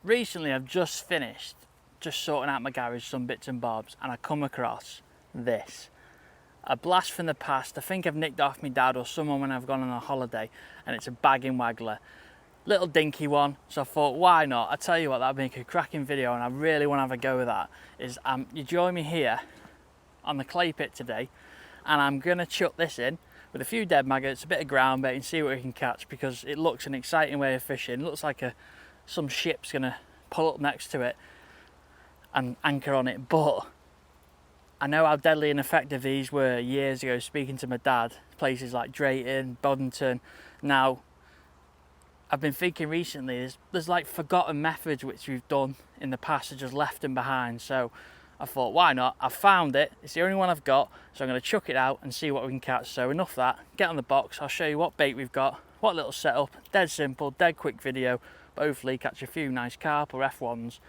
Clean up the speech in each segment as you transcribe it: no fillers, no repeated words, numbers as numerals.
recently I've just finished sorting out my garage, some bits and bobs, and I come across this. A blast from the past. I think I've nicked off my dad or someone when I've gone on a holiday, and it's a bagging waggler. Little dinky one, so I thought, why not? I tell you what, that'd make a cracking video, and I really want to have a go with that. You join me here on the clay pit today, and I'm gonna chuck this in with a few dead maggots, a bit of ground bait, and see what we can catch, because it looks an exciting way of fishing. It looks like some ship's gonna pull up next to it and anchor on it, but I know how deadly and effective these were years ago, speaking to my dad, places like Drayton, Boddington. Now, I've been thinking recently, there's like forgotten methods which we've done in the past and just left them behind. So I thought, why not? I found it, it's the only one I've got, so I'm going to chuck it out and see what we can catch. So enough of that, get on the box, I'll show you what bait we've got, what little setup, dead simple, dead quick video, but hopefully catch a few nice carp or F1s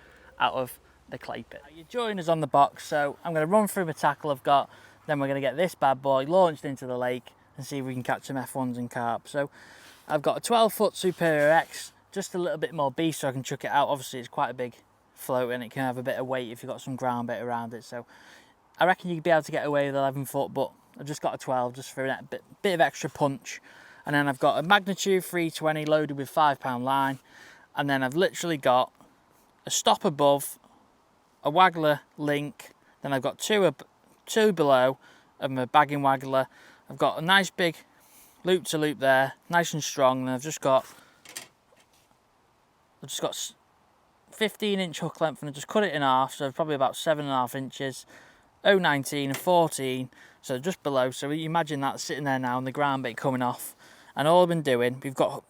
out of the clay pit. You join us on the box, so I'm going to run through the tackle I've got, then we're going to get this bad boy launched into the lake and see if we can catch some F1s and carp. So I've got a 12-foot Superior X, just a little bit more beast so I can chuck it out. Obviously it's quite a big float and it can have a bit of weight if you've got some ground bait around it, so I reckon you'd be able to get away with 11-foot, but I've just got a 12 just for a bit of extra punch. And then I've got a Magnitude 320 loaded with 5-pound line, and then I've literally got a stop above, a waggler link, then I've got two below of my bagging waggler. I've got a nice big loop to loop there, nice and strong, and I've just got 15-inch hook length, and I just cut it in half, so probably about 7.5 inches, 0.19 and 14, so just below. So you imagine that sitting there now and the ground bait coming off. And all I've been doing, we've got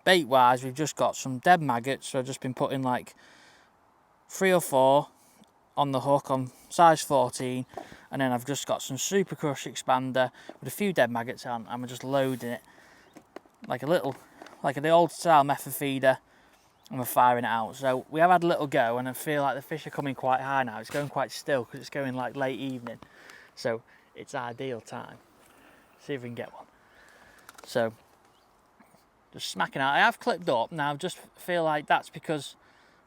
bait wise, we've just got some dead maggots, so I've just been putting like 3 or 4 on the hook on size 14, and then I've just got some Super Crush expander with a few dead maggots on, and we're just loading it like the old style method feeder, and we're firing it out. So we have had a little go, and I feel like the fish are coming quite high now. It's going quite still because it's going like late evening, so it's ideal time. See if we can get one. So just smacking out. I have clipped up now, just feel like that's because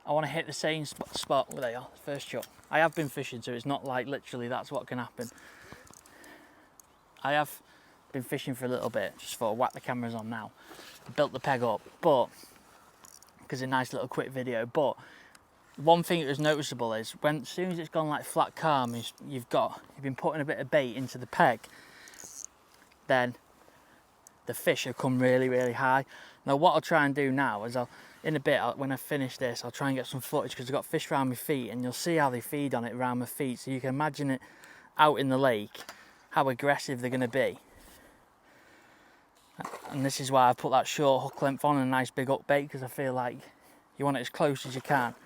I want to hit the same spot. Well, there you are, first chuck. I have been fishing, so it's not like literally that's what can happen. I have been fishing for a little bit, just thought I'd whack the cameras on now. Built the peg up, but because a nice little quick video. But one thing that was noticeable is as soon as it's gone like flat calm, you've been putting a bit of bait into the peg, then the fish have come really, really high. Now what I'll try and do now is in a bit, when I finish this, I'll try and get some footage, because I've got fish around my feet, and you'll see how they feed on it around my feet, so you can imagine it out in the lake, how aggressive they're going to be. And this is why I put that short hook length on and a nice big up bait, because I feel like you want it as close as you can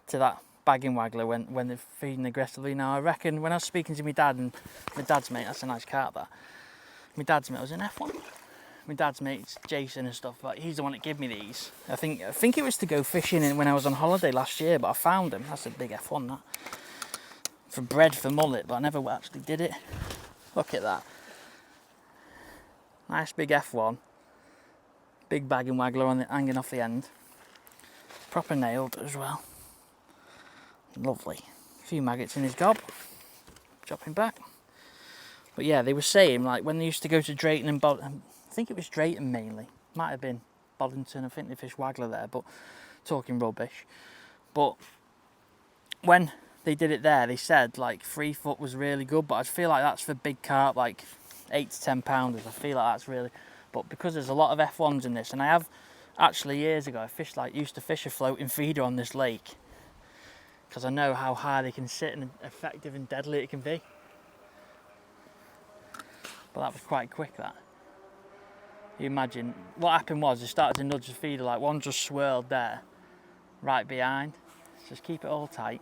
to that bagging waggler when they're feeding aggressively. Now I reckon when I was speaking to my dad, and my dad's mate, that's a nice carp that. My dad's mate was an F1. My dad's mate's Jason and stuff, but he's the one that gave me these. I think it was to go fishing when I was on holiday last year, but I found them. That's a big F1, that. For bread for mullet, but I never actually did it. Look at that. Nice big F1. Big bagging waggler hanging off the end. Proper nailed as well. Lovely. A few maggots in his gob. Dropping back. But yeah, they were saying, like, when they used to go to Drayton and Boddington, I think it was Drayton mainly, might have been Boddington, I think they fish waggler there, but talking rubbish. But when they did it there, they said like 3 foot was really good, but I feel like that's for big carp, like 8 to 10 pounders. I feel like that's really, but because there's a lot of F1s in this, and I have actually years ago, I used to fish a floating feeder on this lake, because I know how high they can sit and effective and deadly it can be. But that was quite quick, that. You imagine, what happened was, they started to nudge the feeder, like one just swirled there, right behind. Just keep it all tight.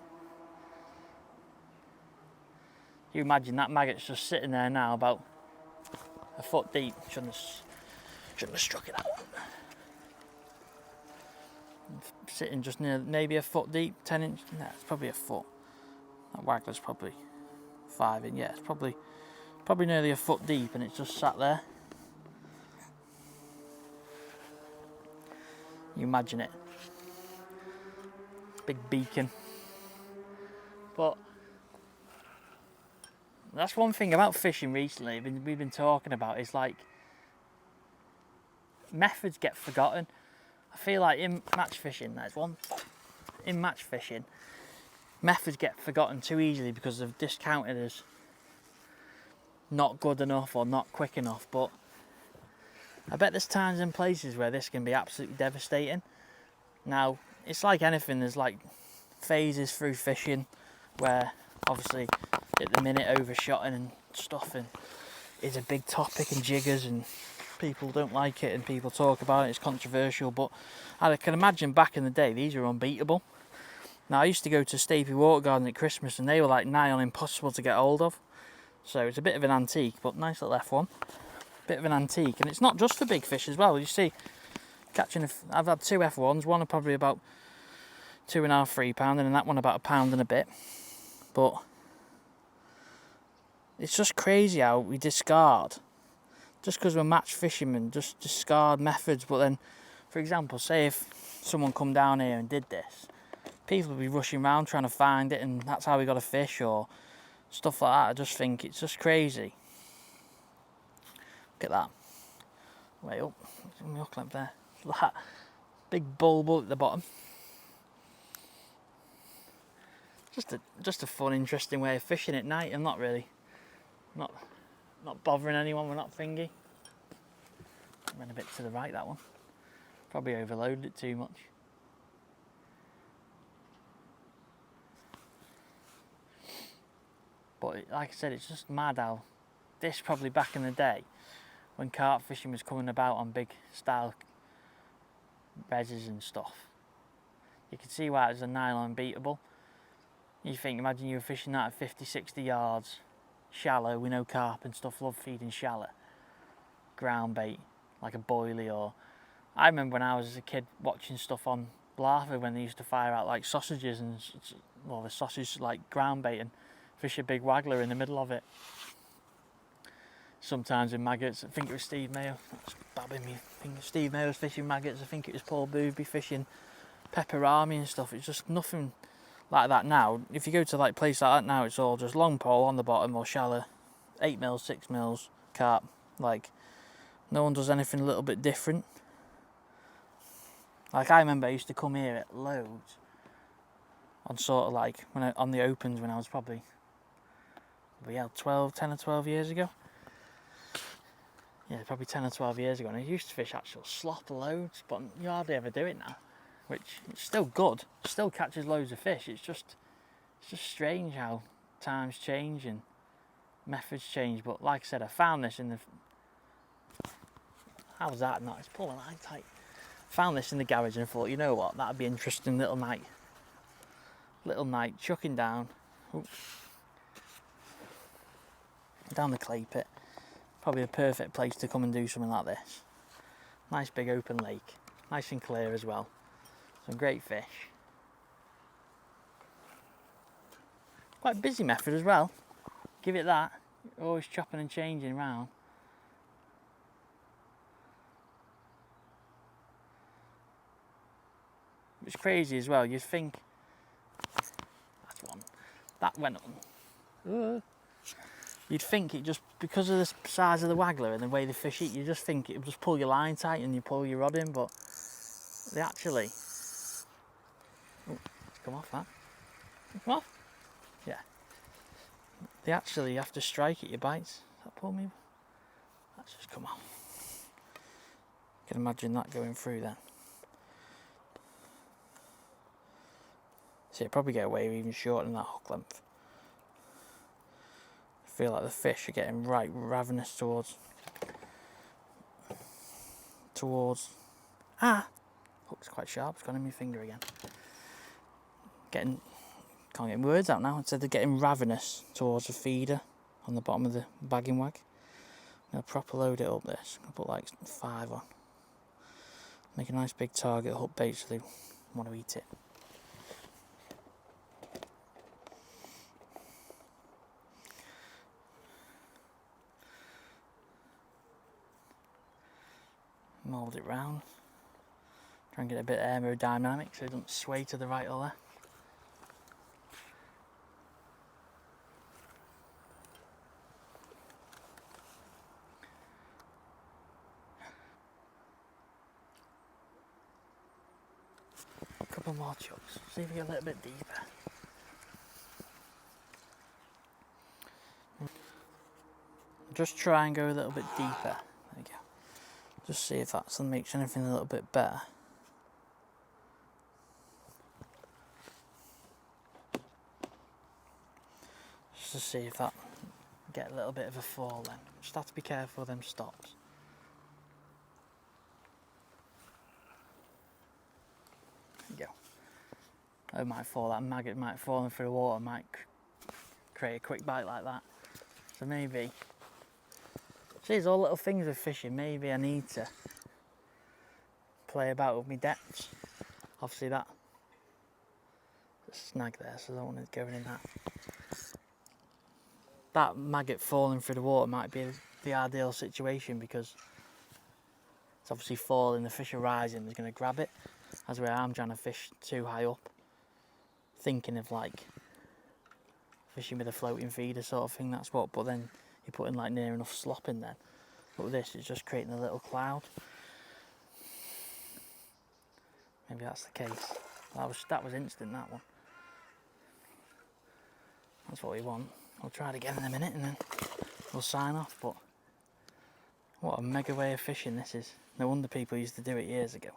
You imagine that maggot's just sitting there now, about a foot deep. Shouldn't have struck it out. Sitting just near, maybe a foot deep, 10 inch, no, it's probably a foot. That waggler's probably 5 in, yeah, it's probably nearly a foot deep, and it's just sat there. You imagine it. big beacon. But that's one thing about fishing recently we've been talking about, is like methods get forgotten. I feel like in match fishing, methods get forgotten too easily because they're discounted as not good enough or not quick enough. But I bet there's times and places where this can be absolutely devastating. Now, it's like anything, there's like phases through fishing where obviously at the minute overshotting and stuff is a big topic, and jiggers, and people don't like it and people talk about it, it's controversial, but I can imagine back in the day these were unbeatable. Now, I used to go to Stapy Water Garden at Christmas and they were like nigh on impossible to get hold of, so it's a bit of an antique, but nice little F1, bit of an antique. And it's not just for big fish as well. You see, I've had 2 F1s, one are probably about 2.5–3 pound, and that one about £1 and a bit. But it's just crazy how we discard, just because we're match fishermen, just discard methods. But then, for example, say if someone come down here and did this, people would be rushing around trying to find it, and that's how we got a fish or stuff like that. I just think it's just crazy. Look at that, way up, my hook lamp there, that big bulb at the bottom. Just a fun, interesting way of fishing at night. I'm not bothering anyone. We're not thingy. Went a bit to the right, that one. Probably overloaded it too much. But like I said, it's just mad how this, probably back in the day when carp fishing was coming about on big style reses and stuff, you could see why it was a nylon beatable. You think, imagine you were fishing that at 50–60 yards, shallow. We know carp and stuff love feeding shallow. Ground bait, like a boilie, or I remember when I was a kid watching stuff on Blarford when they used to fire out like sausages and, well, the sausage like ground bait, and fish a big waggler in the middle of it. Sometimes in maggots. I think it was Steve Mayo. That's babbing me. I think Steve Mayo was fishing maggots. I think it was Paul Boothby fishing pepperami and stuff. It's just nothing like that now. If you go to like places like that now, it's all just long pole on the bottom or shallow, 8mm, 6mm carp. Like, no one does anything a little bit different. Like, I remember I used to come here at loads on sort of like on the opens when I was probably 10 or 12 years ago. Yeah, probably 10 or 12 years ago, and I used to fish actual slop loads, but you hardly ever do it now, which is still good, still catches loads of fish. It's just strange how times change and methods change. But like I said, I found this in the, how was that not? It's pulling eye tight. Found this in the garage and thought, you know what, that'd be interesting. Little night chucking down, down the clay pit. Probably a perfect place to come and do something like this. Nice big open lake, nice and clear as well. Some great fish. Quite busy method as well. Give it that. Always chopping and changing round. It's crazy as well. You'd think that's one that went on. You'd think it just, because of the size of the waggler and the way the fish eat, you just think it would just pull your line tight and you pull your rod in, but they actually, it's come off that. Come off? Yeah. They actually have to strike at your bites. That pull me? That's just come off. You can imagine that going through then. So you'd probably get away with even shorter than that hook length. I feel like the fish are getting right ravenous towards hook's quite sharp, it's gone in my finger again. Can't get my words out now. It said they're getting ravenous towards the feeder on the bottom of the bagging wag. I'll proper load it up this. I'll put like 5 on. Make a nice big target hook bait so they want to eat it. Mould it round. Try and get a bit aerodynamic so it doesn't sway to the right or left. couple more chucks. See if we get a little bit deeper. Just try and go a little bit deeper. There we go. Just see if that makes anything a little bit better. Just to see if that get a little bit of a fall then. Just have to be careful with them stops. There you go. It might fall, that maggot might fall in through the water, might create a quick bite like that. So maybe, see, it's all little things with fishing. Maybe I need to play about with my depths. Obviously that snag there, so I don't want it going in that. That maggot falling through the water might be the ideal situation because it's obviously falling, the fish are rising, they're going to grab it. As where I'm trying to fish too high up, thinking of like fishing with a floating feeder sort of thing, that's what, but then you're putting like near enough slop in there. But with this, it's just creating a little cloud. Maybe that's the case. That was instant, that one. That's what we want. I'll try it again in a minute and then we'll sign off, but what a mega way of fishing this is. No wonder people used to do it years ago.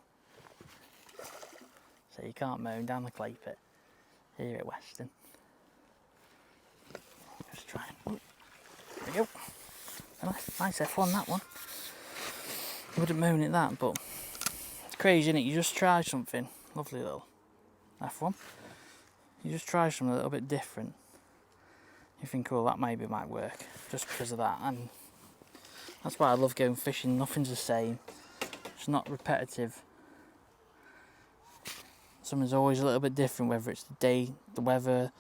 So you can't moan down the clay pit here at Weston. Just try and, there we go. Nice F1 that one. Wouldn't moan at that, but it's crazy, isn't it? You just try something, lovely little F1. You just try something a little bit different. You think, oh, that maybe might work, just because of that. And that's why I love going fishing. Nothing's the same. It's not repetitive. Something's always a little bit different, whether it's the day, the weather,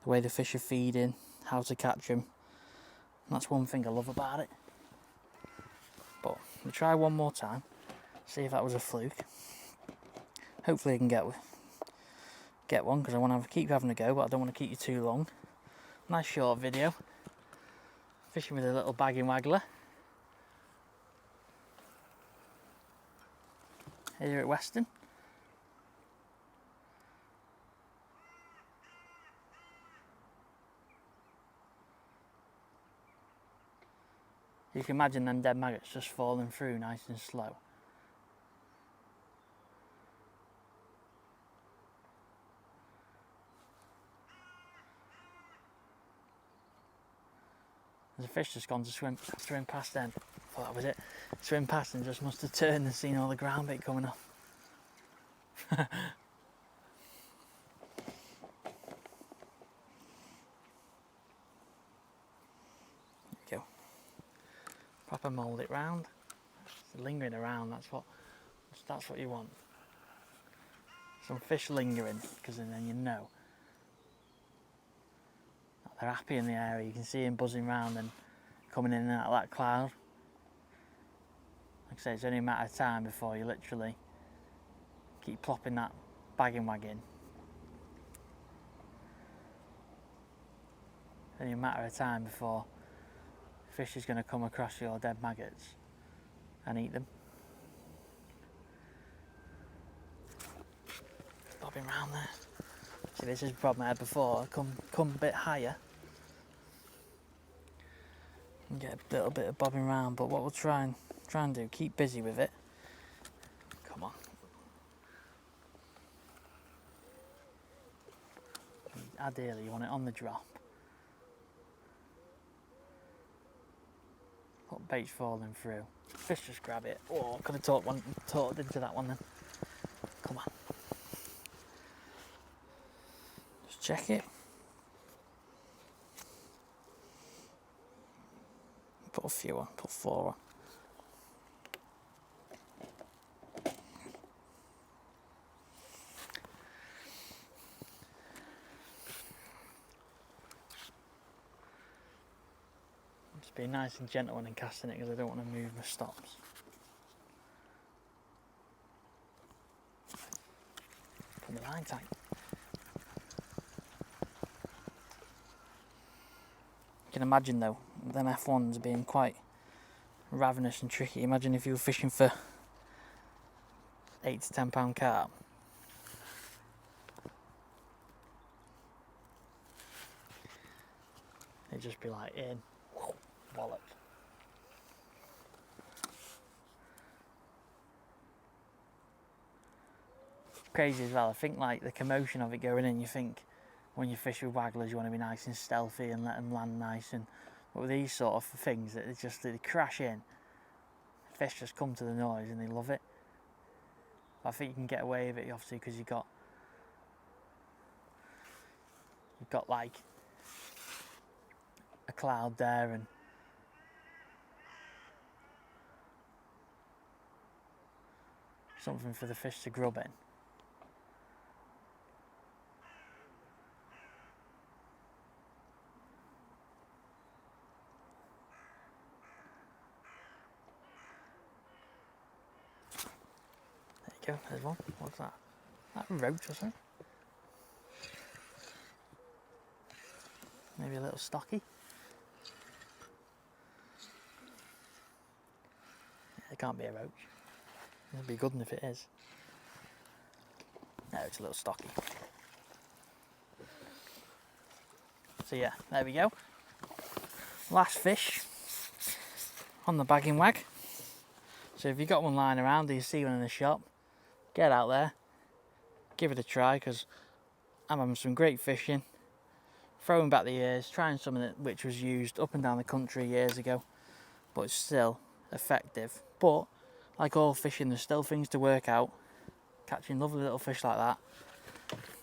the way the fish are feeding, how to catch them. And that's one thing I love about it. But we'll try one more time, see if that was a fluke. Hopefully I can get one, because I want to keep having a go, but I don't want to keep you too long. Nice short video. Fishing with a little bagging waggler here at Weston. You can imagine them dead maggots just falling through nice and slow. There's a fish just gone to swim past then. Thought that was it. Swim past and just must have turned and seen all the ground bait coming off. There you go. Proper mould it round. It's lingering around, that's what you want. Some fish lingering, because then you know they're happy in the area. You can see him buzzing around and coming in and out of that cloud. Like I say, it's only a matter of time before you literally keep plopping that bagging wag in. It's only a matter of time before fish is going to come across your dead maggots and eat them. Bobbing round there. See, this is the problem I had before. I come a bit higher and get a little bit of bobbing round, but what we'll try and do, keep busy with it. Come on. Ideally you want it on the drop. Look, bait's falling through. Fish just grab it. Oh, could have talked into that one then. Come on. Just check it. Put a few on, put 4 on. Just be nice and gentle when I'm casting it, because I don't want to move my stops. Put the line tight. You can imagine though, them F1s being quite ravenous and tricky. Imagine if you were fishing for £8 to £10 carp. it'd just be like in, bollock. Crazy as well, I think like the commotion of it going in, you think when you fish with wagglers you want to be nice and stealthy and let them land nice, and but with these sort of things, that they crash in, fish just come to the noise and they love it. I think you can get away with it obviously because you've got like a cloud there and something for the fish to grub in. There you go, there's one. What's that? That roach or something? Maybe a little stocky. Yeah, it can't be a roach. It'd be good if it is. No, it's a little stocky. So yeah, there we go. Last fish on the bagging wag. So if you've got one lying around or you see one in the shop, get out there, give it a try, because I'm having some great fishing, throwing back the years, trying something which was used up and down the country years ago, but it's still effective. But like all fishing, there's still things to work out, catching lovely little fish like that.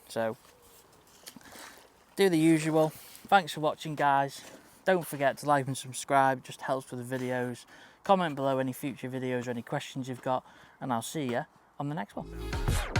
So do the usual. Thanks for watching, guys. Don't forget to like and subscribe, it just helps with the videos. Comment below any future videos or any questions you've got, and I'll see you on the next one.